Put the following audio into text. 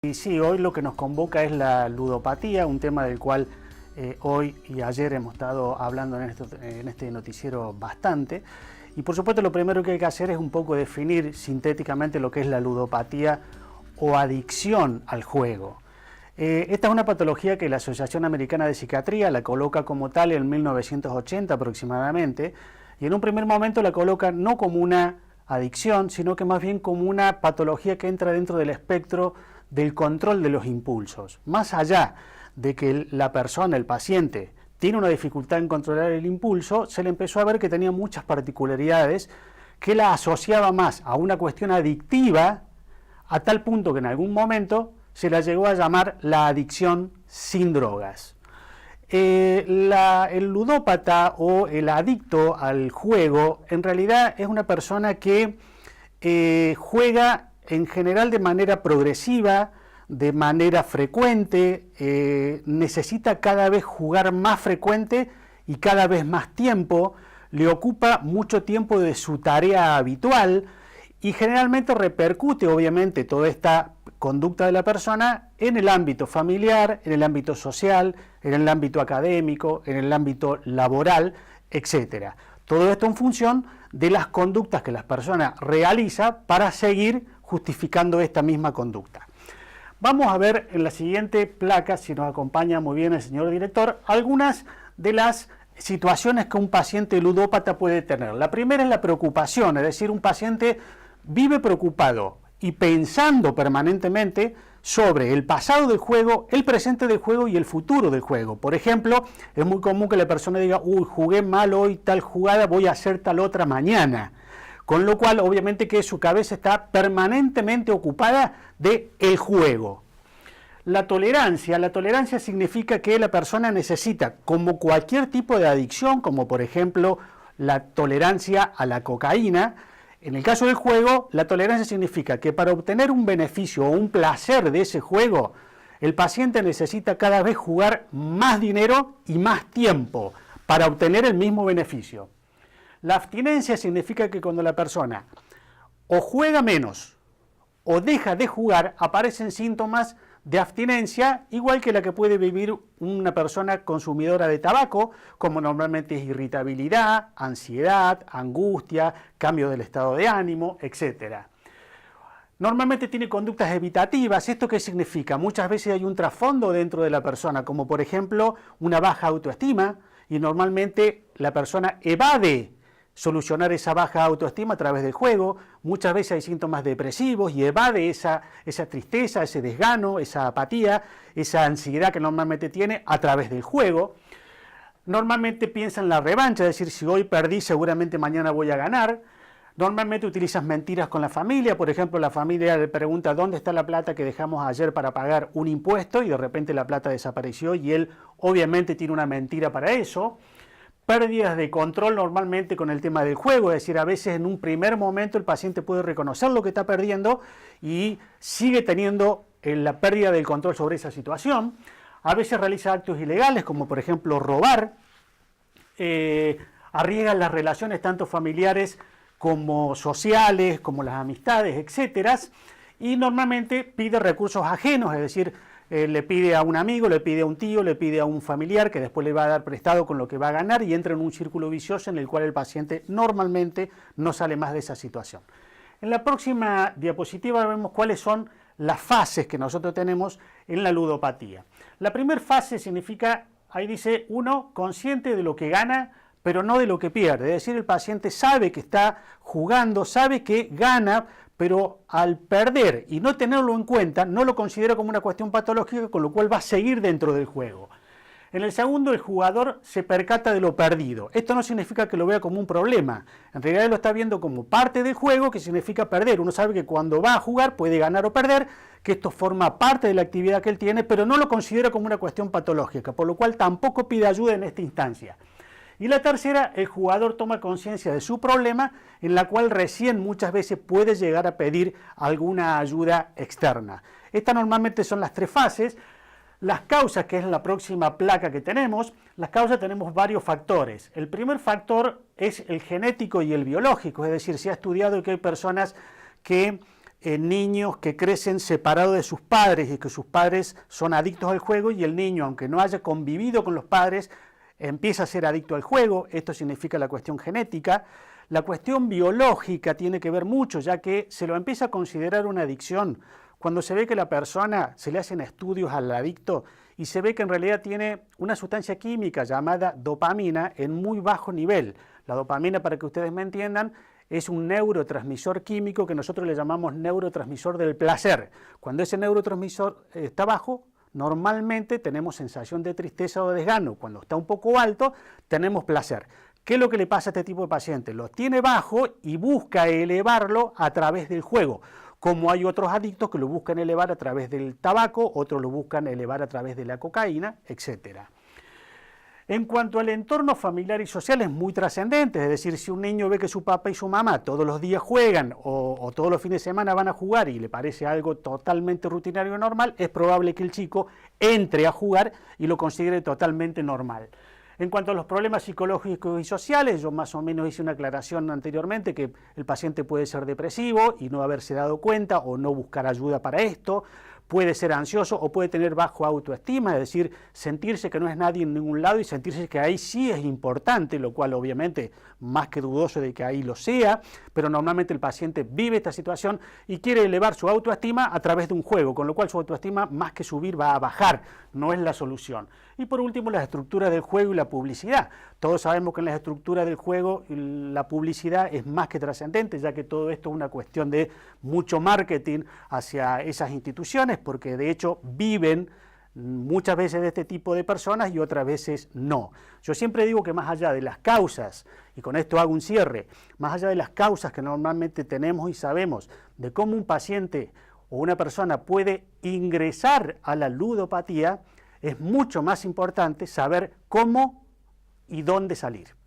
Y sí, hoy lo que nos convoca es la ludopatía, un tema del cual hoy y ayer hemos estado hablando en este noticiero bastante. Y por supuesto lo primero que hay que hacer es un poco definir sintéticamente lo que es la ludopatía o adicción al juego. Esta es una patología que la Asociación Americana de Psiquiatría la coloca como tal en 1980 aproximadamente, y en un primer momento la coloca no como una adicción, sino que más bien como una patología que entra dentro del espectro del control de los impulsos. Más allá de que la persona, el paciente, tiene una dificultad en controlar el impulso, se le empezó a ver que tenía muchas particularidades que la asociaba más a una cuestión adictiva, a tal punto que en algún momento se la llegó a llamar la adicción sin drogas. El ludópata o el adicto al juego en realidad es una persona que juega en general de manera progresiva, de manera frecuente, necesita cada vez jugar más frecuente y cada vez más tiempo, le ocupa mucho tiempo de su tarea habitual y generalmente repercute obviamente toda esta conducta de la persona en el ámbito familiar, en el ámbito social, en el ámbito académico, en el ámbito laboral, etc. Todo esto en función de las conductas que la persona realiza para seguir justificando esta misma conducta. Vamos a ver en la siguiente placa, si nos acompaña muy bien el señor director, algunas de las situaciones que un paciente ludópata puede tener. La primera es la preocupación, es decir, un paciente vive preocupado y pensando permanentemente sobre el pasado del juego, el presente del juego y el futuro del juego. Por ejemplo, es muy común que la persona diga, uy, jugué mal hoy tal jugada, voy a hacer tal otra mañana. Con lo cual, obviamente que su cabeza está permanentemente ocupada del juego. La tolerancia significa que la persona necesita, como cualquier tipo de adicción, como por ejemplo la tolerancia a la cocaína, en el caso del juego, la tolerancia significa que para obtener un beneficio o un placer de ese juego, el paciente necesita cada vez jugar más dinero y más tiempo para obtener el mismo beneficio. La abstinencia significa que cuando la persona o juega menos o deja de jugar, aparecen síntomas de abstinencia, igual que la que puede vivir una persona consumidora de tabaco, como normalmente es irritabilidad, ansiedad, angustia, cambio del estado de ánimo, etc. Normalmente tiene conductas evitativas. ¿Esto qué significa? Muchas veces hay un trasfondo dentro de la persona, como por ejemplo una baja autoestima, y normalmente la persona evade solucionar esa baja autoestima a través del juego. Muchas veces hay síntomas depresivos y evade esa tristeza, ese desgano, esa apatía, esa ansiedad que normalmente tiene a través del juego. Normalmente piensa en la revancha, es decir, si hoy perdí seguramente mañana voy a ganar. Normalmente utilizas mentiras con la familia, por ejemplo, la familia le pregunta dónde está la plata que dejamos ayer para pagar un impuesto y de repente la plata desapareció y él obviamente tiene una mentira para eso. Pérdidas de control normalmente con el tema del juego, es decir, a veces en un primer momento el paciente puede reconocer lo que está perdiendo y sigue teniendo la pérdida del control sobre esa situación. A veces realiza actos ilegales como por ejemplo robar, arriesga las relaciones tanto familiares como sociales, como las amistades, etcétera, y normalmente pide recursos ajenos, es decir, le pide a un amigo, le pide a un tío, le pide a un familiar que después le va a dar prestado con lo que va a ganar y entra en un círculo vicioso en el cual el paciente normalmente no sale más de esa situación. En la próxima diapositiva vemos cuáles son las fases que nosotros tenemos en la ludopatía. La primera fase significa, ahí dice, uno consciente de lo que gana, pero no de lo que pierde. Es decir, el paciente sabe que está jugando, sabe que gana, pero al perder y no tenerlo en cuenta, no lo considera como una cuestión patológica, con lo cual va a seguir dentro del juego. En el segundo, el jugador se percata de lo perdido. Esto no significa que lo vea como un problema. En realidad lo está viendo como parte del juego, que significa perder. Uno sabe que cuando va a jugar puede ganar o perder, que esto forma parte de la actividad que él tiene, pero no lo considera como una cuestión patológica, por lo cual tampoco pide ayuda en esta instancia. Y la tercera, el jugador toma conciencia de su problema, en la cual recién muchas veces puede llegar a pedir alguna ayuda externa. Estas normalmente son las tres fases. Las causas, que es la próxima placa que tenemos, las causas tenemos varios factores. El primer factor es el genético y el biológico, es decir, se ha estudiado que hay personas que niños que crecen separados de sus padres y que sus padres son adictos al juego y el niño, aunque no haya convivido con los padres, empieza a ser adicto al juego. Esto significa la cuestión genética. La cuestión biológica tiene que ver mucho, ya que se lo empieza a considerar una adicción cuando se ve que la persona, se le hacen estudios al adicto y se ve que en realidad tiene una sustancia química llamada dopamina en muy bajo nivel. La dopamina, para que ustedes me entiendan, es un neurotransmisor químico que nosotros le llamamos neurotransmisor del placer. Cuando ese neurotransmisor está bajo, normalmente tenemos sensación de tristeza o desgano. Cuando está un poco alto, tenemos placer. ¿Qué es lo que le pasa a este tipo de pacientes? Lo tiene bajo y busca elevarlo a través del juego. Como hay otros adictos que lo buscan elevar a través del tabaco, otros lo buscan elevar a través de la cocaína, etc. En cuanto al entorno familiar y social es muy trascendente, es decir, si un niño ve que su papá y su mamá todos los días juegan o todos los fines de semana van a jugar y le parece algo totalmente rutinario y normal, es probable que el chico entre a jugar y lo considere totalmente normal. En cuanto a los problemas psicológicos y sociales, yo más o menos hice una aclaración anteriormente que el paciente puede ser depresivo y no haberse dado cuenta o no buscar ayuda para esto, puede ser ansioso o puede tener bajo autoestima, es decir, sentirse que no es nadie en ningún lado y sentirse que ahí sí es importante, lo cual obviamente más que dudoso de que ahí lo sea, pero normalmente el paciente vive esta situación y quiere elevar su autoestima a través de un juego, con lo cual su autoestima más que subir va a bajar, no es la solución. Y por último, las estructuras del juego y la publicidad. Todos sabemos que en las estructuras del juego la publicidad es más que trascendente, ya que todo esto es una cuestión de mucho marketing hacia esas instituciones, porque de hecho viven muchas veces de este tipo de personas y otras veces no. Yo siempre digo que más allá de las causas, y con esto hago un cierre, más allá de las causas que normalmente tenemos y sabemos de cómo un paciente o una persona puede ingresar a la ludopatía, es mucho más importante saber cómo y dónde salir.